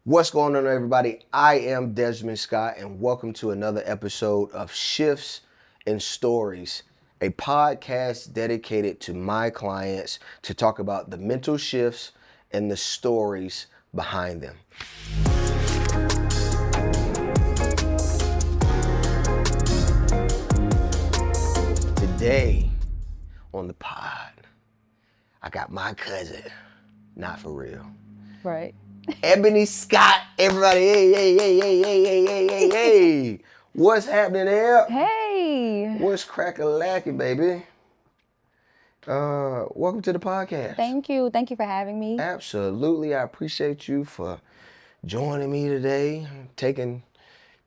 What's going on, everybody? I am Ebony Scott, and welcome to another episode of Shifts and Stories, a podcast dedicated to my clients to talk about the mental shifts and the stories behind them. Today on the pod, I got my cousin, not for real. Right. Ebony Scott, everybody, hey. What's happening there? Hey. What's crack-a-lacky, baby? Welcome to the podcast. Thank you. Thank you for having me. Absolutely, I appreciate you for joining me today, taking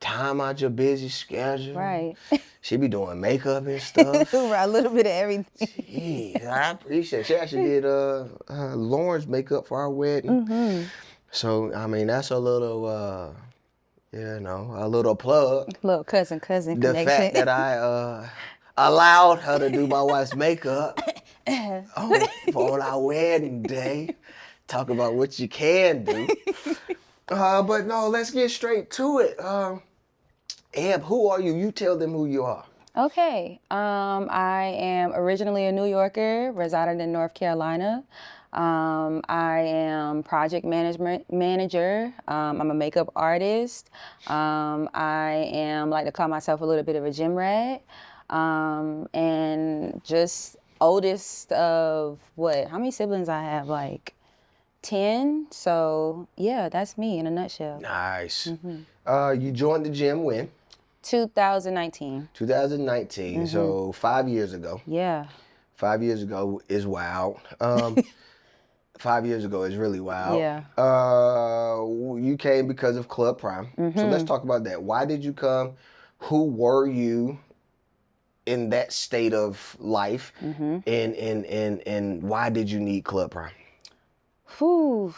time out your busy schedule. Right. She be doing makeup and stuff. A little bit of everything. Jeez, I appreciate it. She actually did Lauren's makeup for our wedding. Mm-hmm. So, I mean, that's a little, a little plug. Little cousin The connection. fact that I allowed her to do my wife's makeup on our wedding day. Talk about what you can do. But no, let's get straight to it. Eb, who are you? You tell them who you are. Okay. I am originally a New Yorker, resided in North Carolina. I am project management manager. I'm a makeup artist. I am like to call myself a little bit of a gym rat. And just oldest of how many siblings I have? Like 10. So yeah, that's me in a nutshell. Nice. Mm-hmm. You joined the gym when? 2019. 2019, Mm-hmm. so 5 years ago. Yeah. 5 years ago is wild. 5 years ago is really wild. Yeah. You came because of Club Prime. Mm-hmm. So let's talk about that. Why did you come? Who were you in that state of life? Mm-hmm. And why did you need Club Prime? Whew.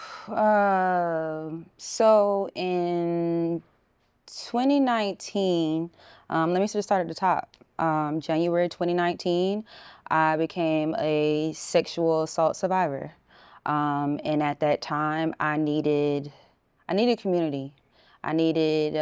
So in 2019, let me just start at the top. January 2019, I became a sexual assault survivor. And at that time, I needed community. I needed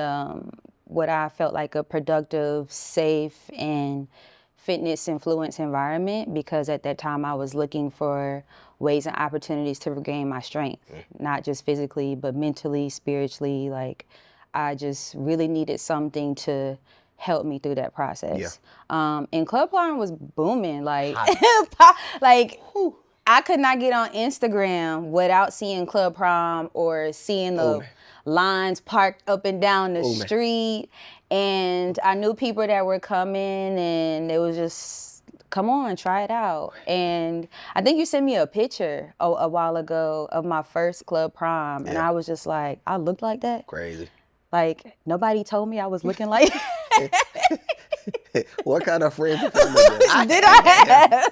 what I felt like a productive, safe, and fitness influence environment, because at that time I was looking for ways and opportunities to regain my strength, not just physically, but mentally, spiritually. Like, I just really needed something to help me through that process. Yeah. And Club Prime was booming. Like, I could not get on Instagram without seeing Club Prime or seeing the lines parked up and down the street. And I knew people that were coming, and it was just, come on, try it out. And I think you sent me a picture a while ago of my first Club Prime. Yeah. And I was just like, I looked like that? Crazy. Like, nobody told me I was looking like What kind of friends did I have?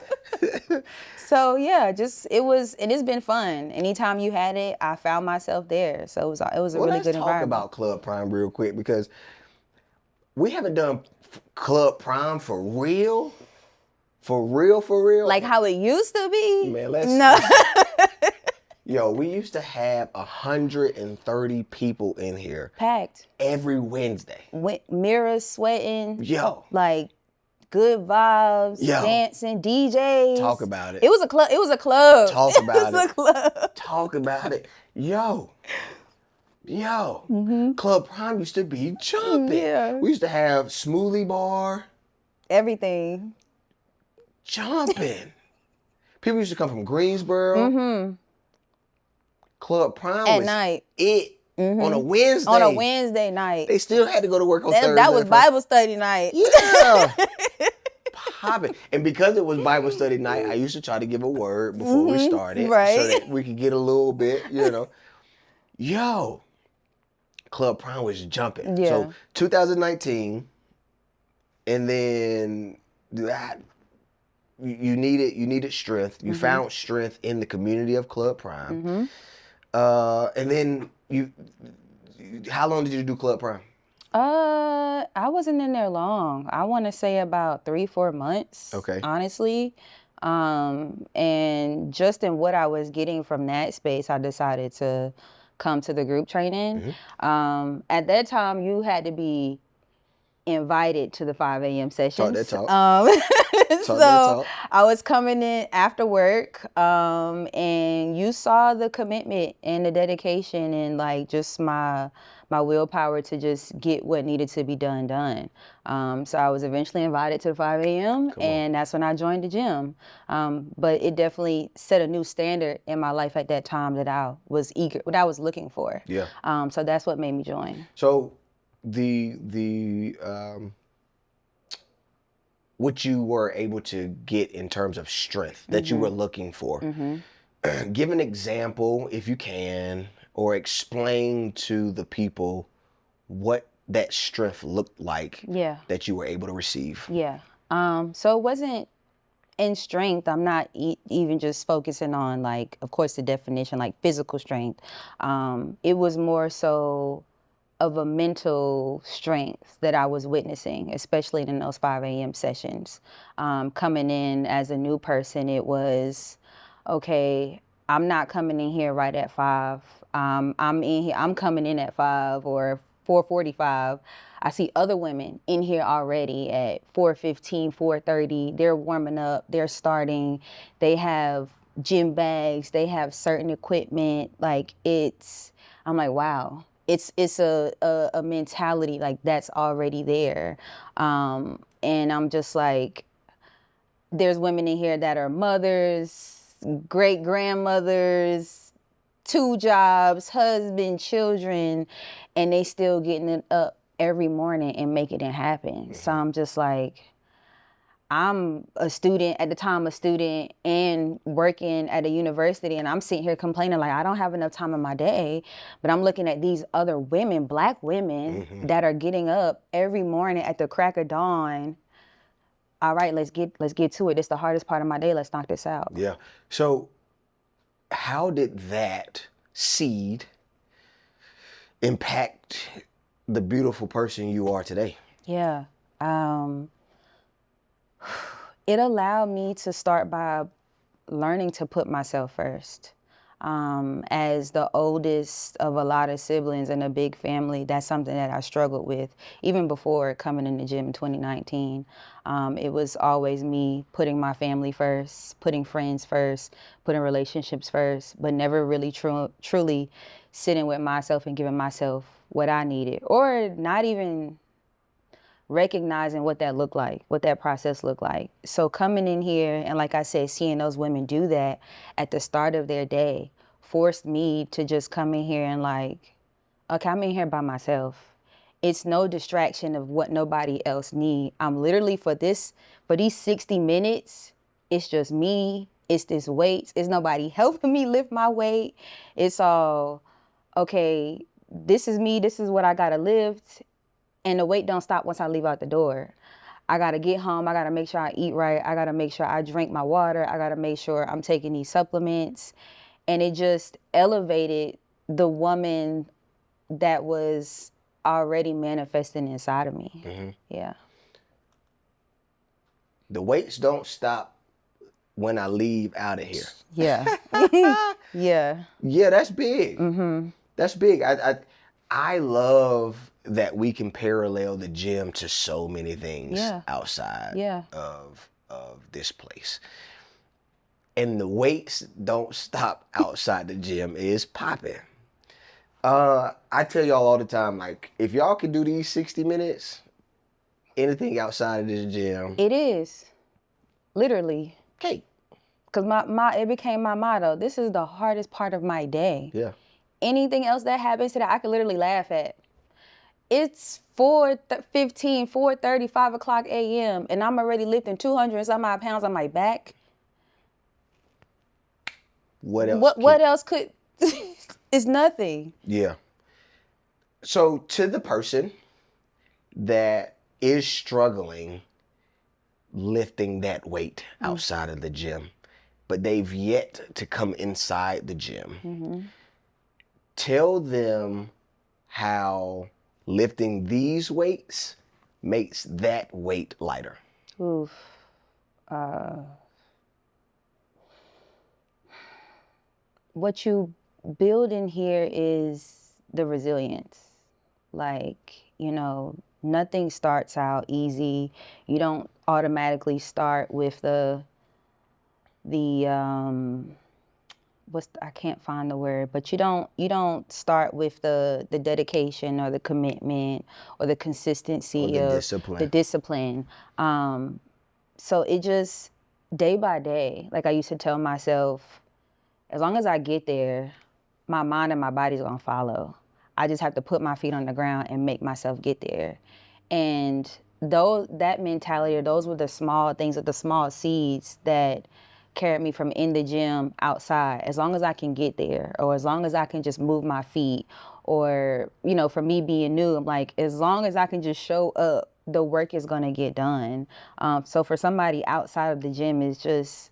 So yeah, and it's been fun. Anytime you had it, I found myself there. So it was a really good environment. Let's talk about Club Prime real quick, because we haven't done Club Prime for real. For real. Like how it used to be? Man, Yo, we used to have 130 people in here. Packed. Every Wednesday. Mirrors sweating. Yo. Like, good vibes, dancing, DJs. Talk about it. It was a club. Talk about it. It was a club. Talk about it. Yo. Mm-hmm. Club Prime used to be jumping. Yeah. We used to have smoothie bar. Everything. Jumping. People used to come from Greensboro. Mm-hmm. Club Prime at was night. On a Wednesday. On a Wednesday night. They still had to go to work on Thursday. That was Bible study night. Yeah. Popping. And because it was Bible study night, I used to try to give a word before we started. Right. So that we could get a little bit, Yo. Club Prime was jumping. Yeah. So 2019, and then you needed strength. You found strength in the community of Club Prime. And then how long did you do Club Prime? I wasn't in there long. I want to say about 3-4 months. Okay. Honestly. And just in what I was getting from that space, I decided to come to the group training. At that time, you had to be invited to the 5 a.m. sessions. Talk. So I was coming in after work, and you saw the commitment and the dedication and like just my willpower to just get what needed to be done. So I was eventually invited to the 5 a.m. and that's when I joined the gym. But it definitely set a new standard in my life at that time that I was what I was looking for. Yeah. So that's what made me join. So what you were able to get in terms of strength that you were looking for. Give an example, if you can, or explain to the people what that strength looked like that you were able to receive. Yeah. So it wasn't in strength. I'm not even just focusing on, like, of course, the definition, like physical strength. It was more so of a mental strength that I was witnessing, especially in those 5 a.m. sessions. Coming in as a new person, it was, okay, I'm not coming in here right at 5. I'm coming in at 5 or 4:45. I see other women in here already at 4:15, 4:30. They're warming up, they're starting, they have gym bags, they have certain equipment. Like I'm like, wow. It's a mentality like that's already there. And I'm just like, there's women in here that are mothers, great grandmothers, 2 jobs, husband, children, and they still getting it up every morning and making it happen. So I'm just like, I'm a student and working at a university, and I'm sitting here complaining like I don't have enough time in my day, but I'm looking at these other women, Black women, that are getting up every morning at the crack of dawn. All right, let's get to it. It's the hardest part of my day. Let's knock this out. Yeah. So how did that seed impact the beautiful person you are today? Yeah. It allowed me to start by learning to put myself first. As the oldest of a lot of siblings in a big family, that's something that I struggled with even before coming in the gym in 2019. It was always me putting my family first, putting friends first, putting relationships first, but never really truly sitting with myself and giving myself what I needed, or not even recognizing what that looked like, what that process looked like. So coming in here and, like I said, seeing those women do that at the start of their day forced me to just come in here and like, okay, I'm in here by myself. It's no distraction of what nobody else need. I'm literally for these 60 minutes, it's just me, it's this weight, it's nobody helping me lift my weight. It's all, okay, this is me, this is what I gotta lift. And the weight don't stop once I leave out the door. I gotta get home, I gotta make sure I eat right, I gotta make sure I drink my water, I gotta make sure I'm taking these supplements. And it just elevated the woman that was already manifesting inside of me. Yeah. The weights don't stop when I leave out of here. Yeah. Yeah. Yeah, that's big. That's big. I love that we can parallel the gym to so many things outside of this place. And the weights don't stop outside the gym is popping. I tell y'all all the time, like, if y'all can do these 60 minutes, anything outside of this gym. It is. Literally. Okay. Because it became my motto. This is the hardest part of my day. Yeah. Anything else that happens today, I could literally laugh at. It's 4:15, 4:30, 5 o'clock a.m. and I'm already lifting 200 and some odd pounds on my back. What else? What else could? It's nothing. Yeah. So to the person that is struggling lifting that weight outside of the gym, but they've yet to come inside the gym, tell them how lifting these weights makes that weight lighter. Oof. building here is the resilience. Like, nothing starts out easy. You don't automatically start with the I can't find the word, but you don't start with the dedication or the commitment or the consistency or the of discipline. the discipline. So it just day by day, like I used to tell myself, as long as I get there, my mind and my body's gonna follow. I just have to put my feet on the ground and make myself get there. And that mentality, or those were the small things, or the small seeds that carried me from in the gym outside. As long as I can get there, or as long as I can just move my feet, or, for me being new, I'm like, as long as I can just show up, the work is gonna get done. So for somebody outside of the gym, is just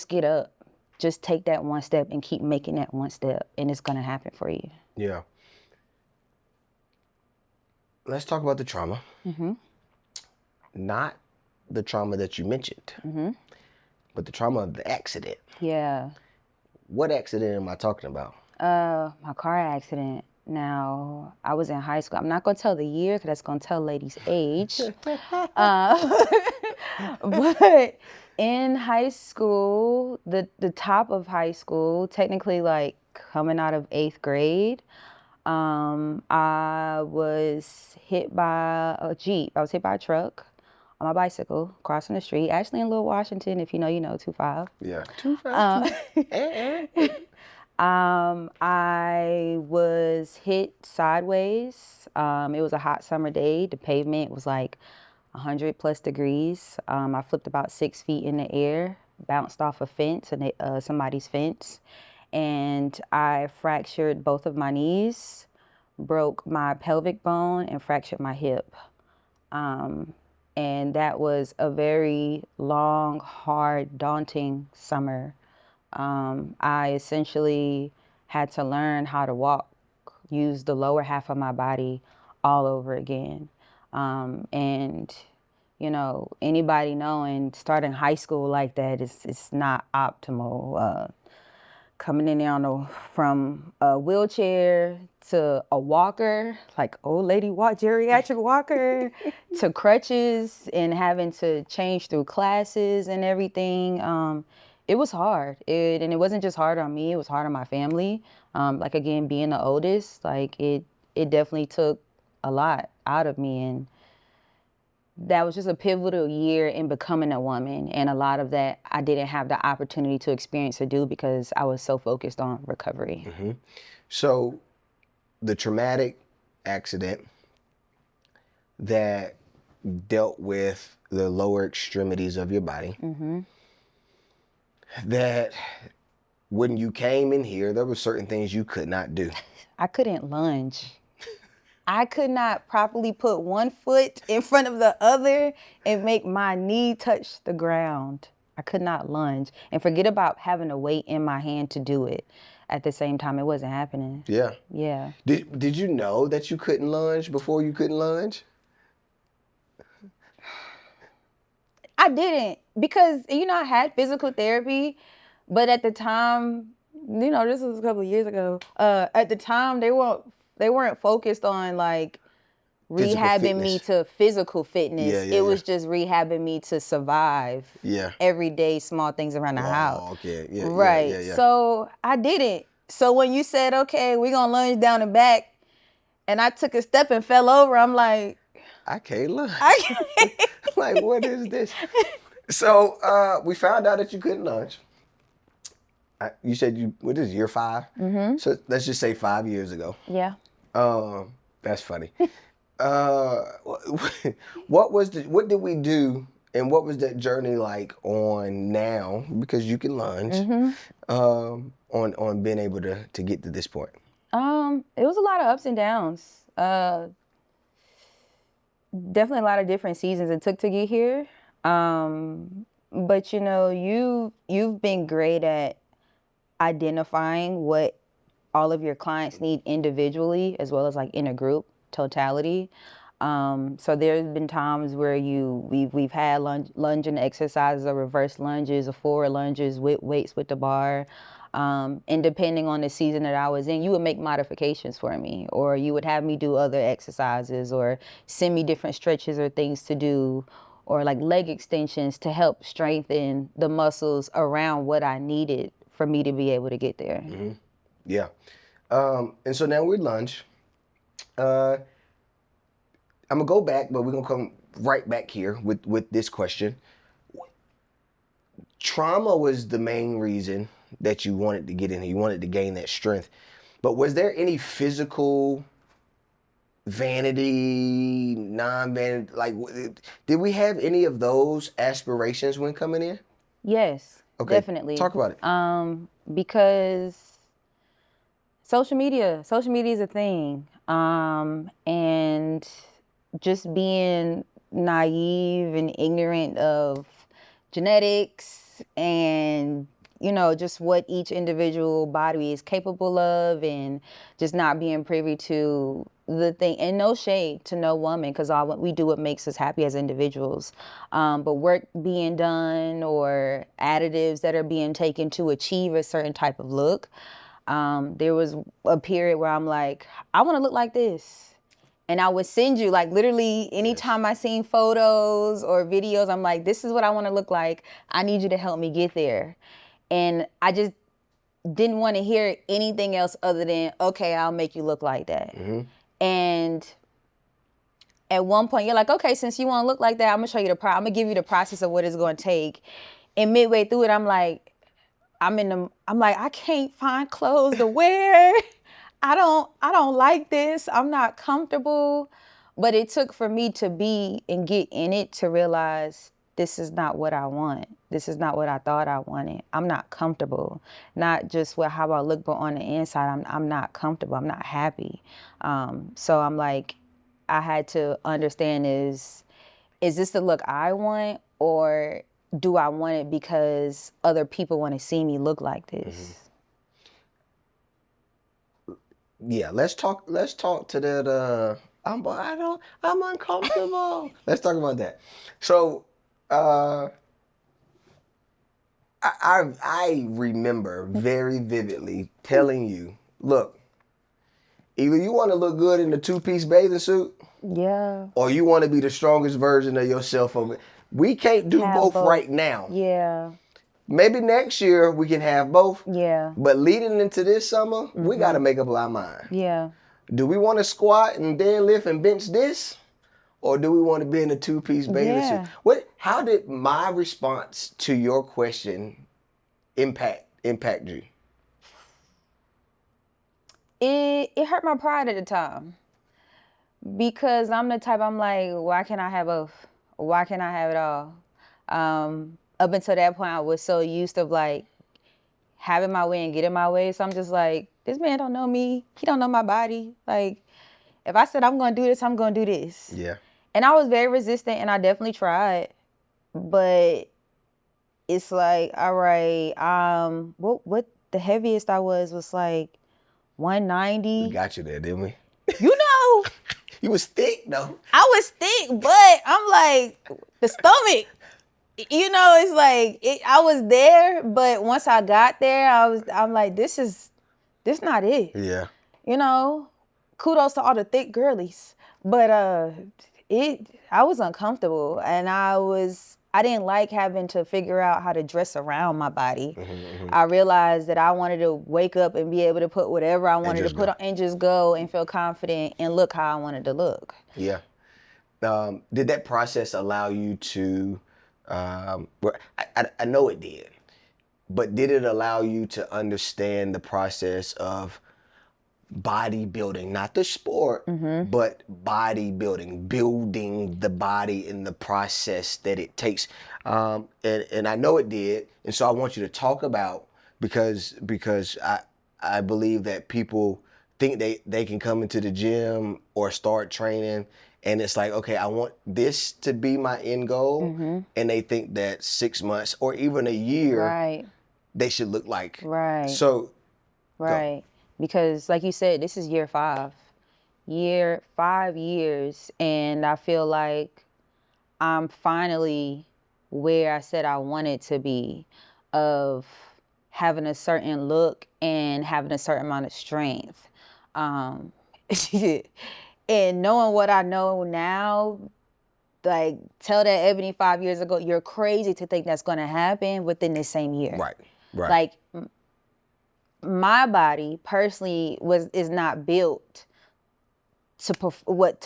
get up. Just take that one step and keep making that one step, and it's gonna happen for you. Yeah. Let's talk about the trauma. Mm-hmm. Not the trauma that you mentioned, Mm-hmm. but the trauma of the accident. Yeah. What accident am I talking about? My car accident. Now, I was in high school. I'm not gonna tell the year because that's gonna tell ladies' age. But in high school, the top of high school, technically like coming out of 8th grade, I was hit by a Jeep. I was hit by a truck on my bicycle crossing the street, actually in Little Washington, if you know, 25. Yeah. 25. I was hit sideways. It was a hot summer day. The pavement was like 100 plus degrees. I flipped about 6 feet in the air, bounced off a fence, and somebody's fence, and I fractured both of my knees, broke my pelvic bone, and fractured my hip. And that was a very long, hard, daunting summer. I essentially had to learn how to walk, use the lower half of my body all over again. And, anybody knowing starting high school like that is not optimal. Coming in there from a wheelchair to a walker, like old lady geriatric walker, to crutches, and having to change through classes and everything. It was hard. And it wasn't just hard on me, it was hard on my family. Like, again, being the oldest, like it definitely took a lot out of me. And that was just a pivotal year in becoming a woman. And a lot of that I didn't have the opportunity to experience or do because I was so focused on recovery. Mm-hmm. So the traumatic accident that dealt with the lower extremities of your body, Mm-hmm. that when you came in here, there were certain things you could not do. I couldn't lunge. I could not properly put one foot in front of the other and make my knee touch the ground. I could not lunge. And forget about having a weight in my hand to do it. At the same time, it wasn't happening. Yeah. Yeah. Did you know that you couldn't lunge before you couldn't lunge? I didn't, because, I had physical therapy, but at the time, this was a couple of years ago. At the time, they weren't focused on like rehabbing me to physical fitness. It was just rehabbing me to survive. Yeah. Everyday small things around the house. Okay. Yeah. Right. Yeah. So I didn't. So when you said, okay, we're gonna lunge down and back, and I took a step and fell over, I'm like, I can't lunge. Like, what is this? So we found out that you couldn't lunge. You said what is it, year 5? Mm-hmm. So let's just say 5 years ago. Yeah. That's funny. What did we do, and what was that journey like on now, because you can lunge, on being able to get to this point? It was a lot of ups and downs. Definitely a lot of different seasons it took to get here. But you've been great at identifying what all of your clients need individually, as well as like in a group totality. So there's been times where we've had lunging exercises, or reverse lunges, or forward lunges with weights with the bar. And depending on the season that I was in, you would make modifications for me, or you would have me do other exercises, or send me different stretches or things to do, or like leg extensions to help strengthen the muscles around what I needed for me to be able to get there. Mm-hmm. Yeah. And so now we're lunch. I'm gonna go back, but we're gonna come right back here with this question. Trauma was the main reason that you wanted to get in here. You wanted to gain that strength. But was there any physical vanity, non-vanity, like did we have any of those aspirations when coming in? Yes, Okay, definitely. talk about it. Because social media is a thing. And just being naive and ignorant of genetics and just what each individual body is capable of, and just not being privy to the thing. And no shade to no woman, because all what we do, what makes us happy as individuals. But work being done or additives that are being taken to achieve a certain type of look. There was a period where I'm like, I want to look like this. And I would send you, like, literally anytime I seen photos or videos, I'm like, this is what I want to look like. I need you to help me get there. And I just didn't want to hear anything else other than, okay, I'll make you look like that. Mm-hmm. And at one point, you're like, okay, since you want to look like that, I'm going to show you I'm going to give you the process of what it's going to take. And midway through it, I'm like, I can't find clothes to wear. I don't like this. I'm not comfortable. But it took for me to be and get in it to realize this is not what I want. This is not what I thought I wanted. I'm not comfortable. Not just how I look, but on the inside, I'm not comfortable. I'm not happy. So I'm like, I had to understand is this the look I want, or do I want it because other people want to see me look like this? Mm-hmm. Yeah, let's talk to that. I'm uncomfortable. Let's talk about that. So, I remember very vividly telling you, look, either you want to look good in the 2-piece bathing suit, yeah, or you want to be the strongest version of yourself. We can't do both right now. Yeah. Maybe next year we can have both. Yeah. But leading into this summer, we got to make up our mind. Yeah. Do we want to squat and deadlift and bench this? Or do we want to be in a 2-piece bathing suit? How did my response to your question impact you? It hurt my pride at the time. Because I'm the type, I'm like, why can't I have both? Why can't I have it all? Up until that point, I was so used to like having my way and getting my way. So I'm just like, this man don't know me. He don't know my body. Like, if I said I'm going to do this, I'm going to do this. Yeah. And I was very resistant, and I definitely tried. But it's like, all right, what the heaviest I was like 190. We got you there, didn't we? You know. You was thick, though. I was thick, but I'm like, the stomach. It's like, I was there, but once I got there, I'm like, this not it. Yeah. Kudos to all the thick girlies. But I was uncomfortable, and I didn't like having to figure out how to dress around my body. Mm-hmm. I realized that I wanted to wake up and be able to put whatever I wanted to put on and just go and feel confident and look how I wanted to look. Yeah. Did that process allow you to, I know it did, but did it allow you to understand the process of bodybuilding, not the sport, but bodybuilding, building the body in the process that it takes? And I know it did. And so I want you to talk about, because I believe that people think they can come into the gym or start training, and it's like, okay, I want this to be my end goal. And they think that 6 months or even a year, they should look like. Right. So, right. Go. Because like you said, this is year 5. 5 years. And I feel like I'm finally where I said I wanted to be, of having a certain look and having a certain amount of strength. And knowing what I know now, like, tell that Ebony 5 years ago, you're crazy to think that's going to happen within the same year. Right. Like, my body personally is not built to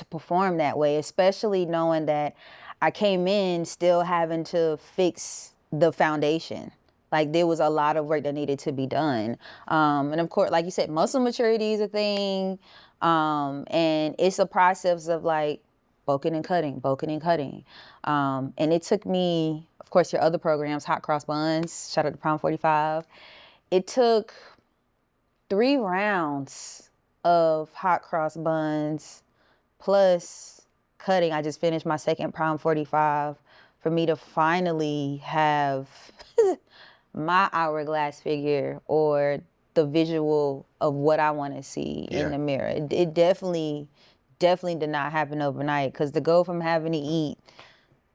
perform that way, especially knowing that I came in still having to fix the foundation. Like, there was a lot of work that needed to be done. And of course, like you said, muscle maturity is a thing. And it's a process of like bulking and cutting. And it took me, of course, your other programs, hot cross buns, shout out to Prime 45. It took 3 rounds of hot cross buns plus cutting. I just finished my second Prime 45 for me to finally have my hourglass figure or the visual of what I want to see in the mirror. It definitely did not happen overnight, because to go from having to eat,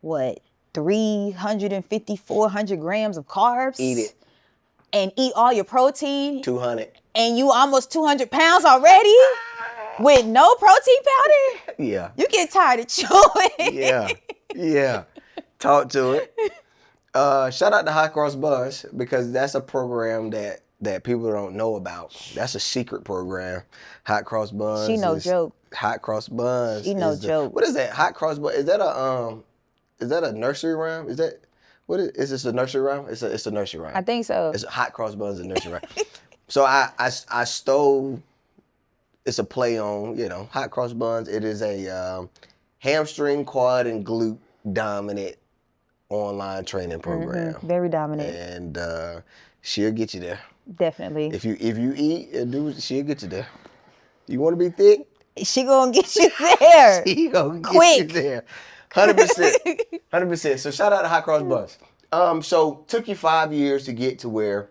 350, 400 grams of carbs. Eat it. And eat all your protein. 200. And you almost 200 pounds already with no protein powder? Yeah. You get tired of chewing. Yeah. Talk to it. Shout out to Hot Cross Buns, because that's a program that people don't know about. That's a secret program. Hot Cross Buns. She no joke. Hot Cross Buns. She no joke. What is that? Hot Cross Buns. Is that a nursery rhyme? Is that what is this, a nursery rhyme? It's a nursery rhyme. I think so. It's Hot Cross Buns, a nursery rhyme. So I stole. It's a play on, Hot Cross Buns. It is a hamstring, quad, and glute dominant online training program. Mm-hmm. Very dominant. And she'll get you there. Definitely. If you eat and do, she'll get you there. You want to be thick? She gonna get you there. She gonna get Quick. you there. 100%. 100%. So shout out to Hot Cross Buns. So took you 5 years to get to where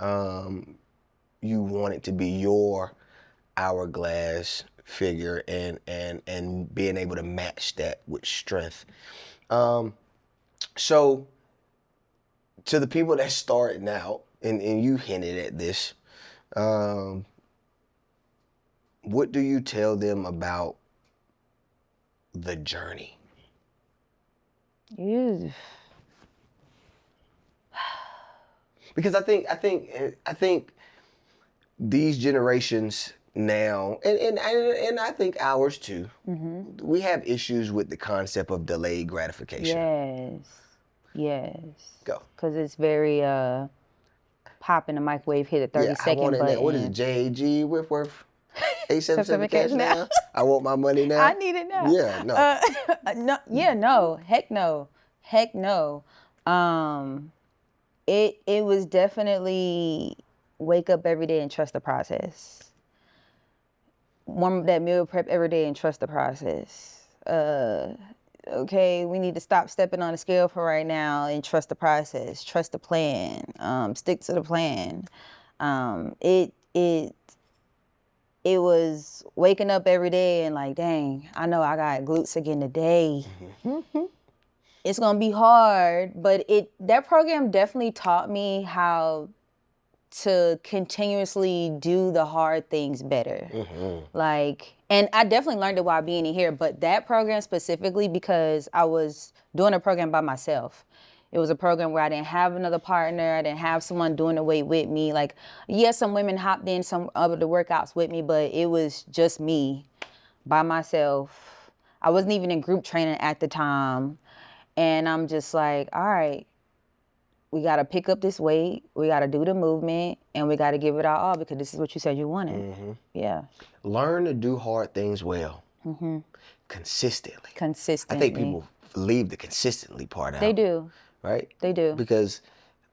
you want it to be your hourglass figure, and being able to match that with strength. So to the people that starting out, and you hinted at this, what do you tell them about the journey? Because I think these generations now, and I think ours too, we have issues with the concept of delayed gratification. Yes. Go. Because it's very pop in the microwave, hit a 30-second button. What is it, JAG Whitworth? 877 cash now? I want my money now. I need it now. Yeah, no. Heck no. It was definitely wake up every day and trust the process. Warm up that meal prep every day and trust the process. Okay, we need to stop stepping on the scale for right now and trust the process. Trust the plan. Stick to the plan. It was waking up every day and like, dang, I know I got glutes again today. It's gonna be hard, but that program definitely taught me how to continuously do the hard things better. And I definitely learned it while being in here, but that program specifically, because I was doing a program by myself. It was a program where I didn't have another partner. I didn't have someone doing the weight with me. Like, yes, some women hopped in some of the workouts with me, but it was just me by myself. I wasn't even in group training at the time. And I'm just like, all right, we got to pick up this weight. We got to do the movement, and we got to give it our all, because this is what you said you wanted. Yeah. Learn to do hard things well. Consistently. I think people leave the consistently part out. They do. Right? They do. Because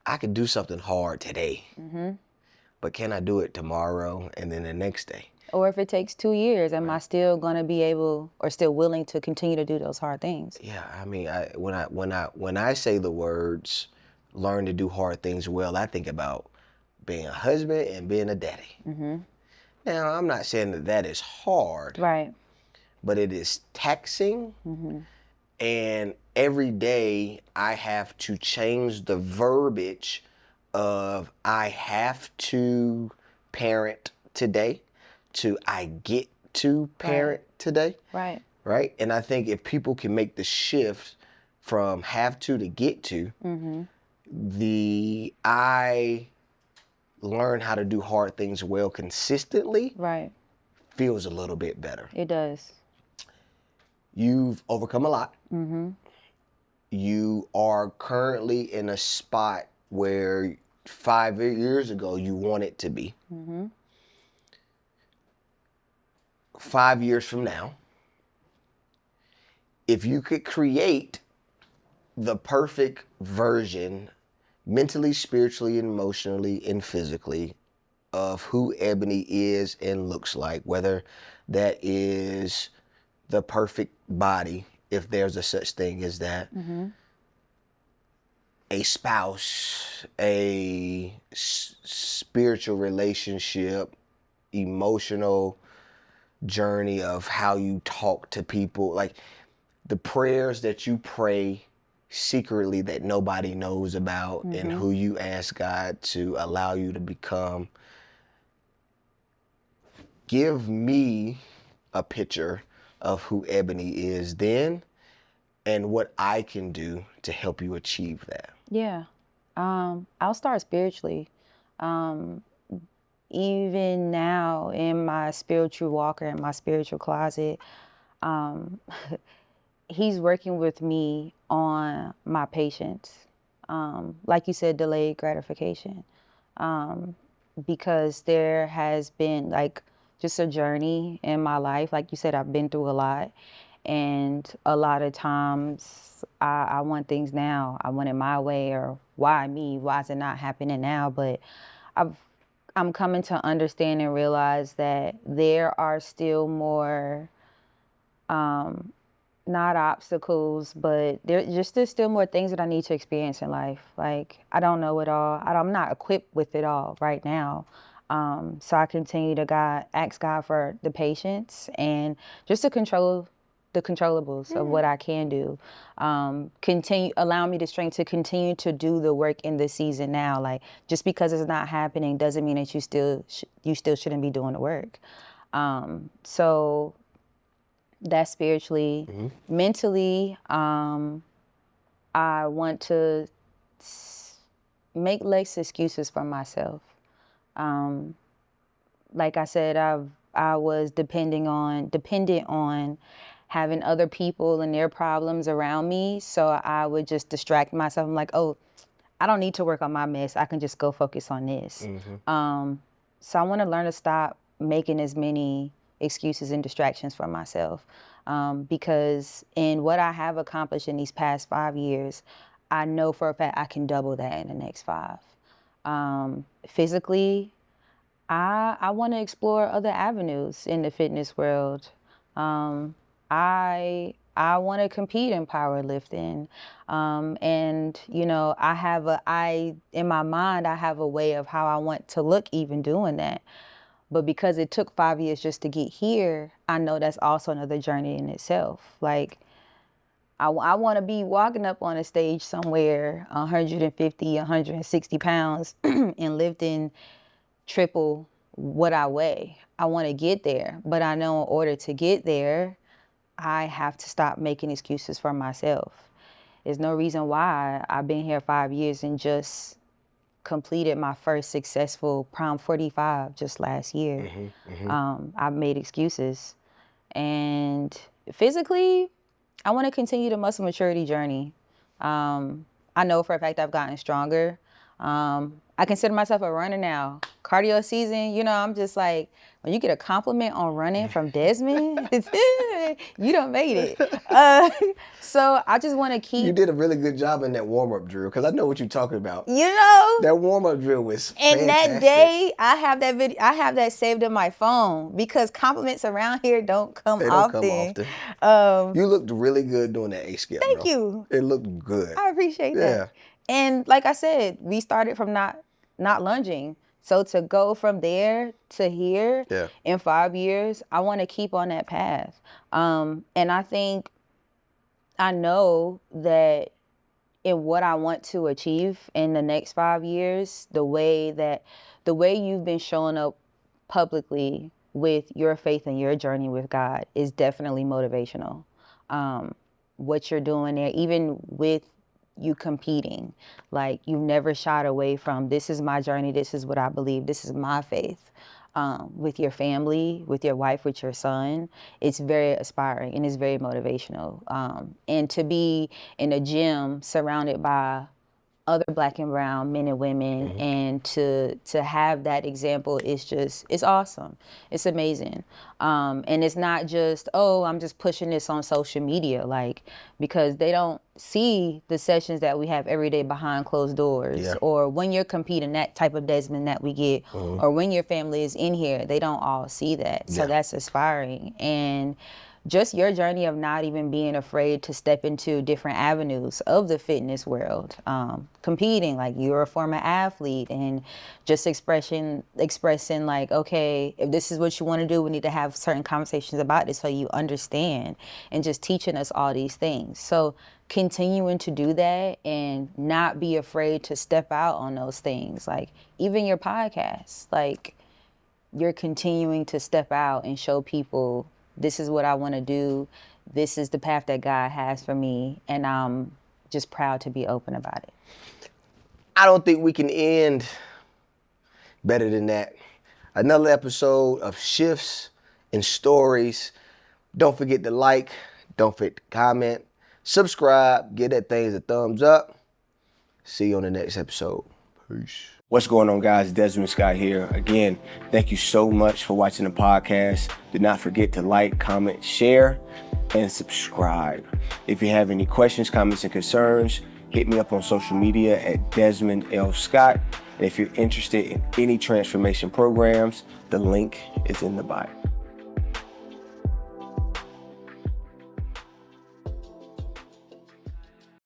I could do something hard today, but can I do it tomorrow and then the next day? Or if it takes 2 years, am I still going to be able or still willing to continue to do those hard things? Yeah, I mean, when I say the words learn to do hard things well, I think about being a husband and being a daddy. Now, I'm not saying that is hard. Right. But it is taxing. And every day I have to change the verbiage of I have to parent today to I get to parent today. Right. Right? And I think if people can make the shift from have to get to, the I learn how to do hard things well consistently Right. feels a little bit better. It does. You've overcome a lot. You are currently in a spot where 5 years ago you wanted to be. 5 years from now, if you could create the perfect version mentally, spiritually, emotionally, and physically of who Ebony is and looks like, whether that is the perfect body, if there's a such thing as that, a spouse, a spiritual relationship, emotional journey of how you talk to people, like the prayers that you pray secretly that nobody knows about, and who you ask God to allow you to become. Give me a picture of who Ebony is then and what I can do to help you achieve that. Yeah. I'll start spiritually. Even now in my spiritual walker, in my spiritual closet, he's working with me on my patience. Like you said, delayed gratification. Because there has been like just a journey in my life. Like you said, I've been through a lot. And a lot of times I want things now. I want it my way, or why me? Why is it not happening now? But I'm coming to understand and realize that there are still more, not obstacles, but there's still more things that I need to experience in life. Like, I don't know it all. I'm not equipped with it all right now. So I continue to ask God for the patience and just to control the controllables of what I can do. Allow me the strength to continue to do the work in the season now. Like, just because it's not happening doesn't mean that you still shouldn't be doing the work. So that's spiritually. Mentally, I want to make less excuses for myself. Like I said, I was dependent on having other people and their problems around me, so I would just distract myself. I'm like, oh, I don't need to work on my mess. I can just go focus on this. So I want to learn to stop making as many excuses and distractions for myself, because in what I have accomplished in these past 5 years, I know for a fact I can double that in the next 5. Physically, I want to explore other avenues in the fitness world. I want to compete in powerlifting, and in my mind I have a way of how I want to look even doing that. But because it took 5 years just to get here, I know that's also another journey in itself. Like, I want to be walking up on a stage somewhere 150, 160 pounds and lifting triple what I weigh. I want to get there, but I know in order to get there, I have to stop making excuses for myself. There's no reason why I've been here 5 years and just completed my first successful Prime 45 just last year. I've made excuses. And physically, I want to continue the muscle maturity journey. I know for a fact I've gotten stronger. I consider myself a runner now. Cardio season, I'm just like, when you get a compliment on running from Desmond, you done made it. So I just want to keep. You did a really good job in that warm-up drill, because I know what you're talking about. That warm-up drill was and fantastic. that day, I have that video. I have that saved in my phone, because compliments around here don't come often. You looked really good doing that 8-skip. Thank you. It looked good. I appreciate that. And like I said, we started from not lunging. So to go from there to here in 5 years, I want to keep on that path. And I know that in what I want to achieve in the next 5 years, the way you've been showing up publicly with your faith and your journey with God is definitely motivational. What you're doing there, even with you competing, like you never shied away from, this is my journey, this is what I believe, this is my faith. With your family, with your wife, with your son, it's very aspiring and it's very motivational. And to be in a gym surrounded by other Black and brown men and women, and to have that example is just, it's awesome. It's amazing. And it's not just, oh, I'm just pushing this on social media, like, because they don't see the sessions that we have every day behind closed doors, or when you're competing, that type of Desmond that we get, or when your family is in here, they don't all see that. So that's aspiring. And just your journey of not even being afraid to step into different avenues of the fitness world, competing, like you're a former athlete, and just expressing like, okay, if this is what you want to do, we need to have certain conversations about this so you understand, and just teaching us all these things. So continuing to do that and not be afraid to step out on those things, like even your podcast, like you're continuing to step out and show people, this is what I want to do. This is the path that God has for me. And I'm just proud to be open about it. I don't think we can end better than that. Another episode of Shifts and Stories. Don't forget to like, don't forget to comment, subscribe, give that thing a thumbs up. See you on the next episode. Peace. What's going on, guys? Desmond Scott here. Again, thank you so much for watching the podcast. Do not forget to like, comment, share, and subscribe. If you have any questions, comments, and concerns, hit me up on social media at Desmond L. Scott. And if you're interested in any transformation programs, the link is in the bio.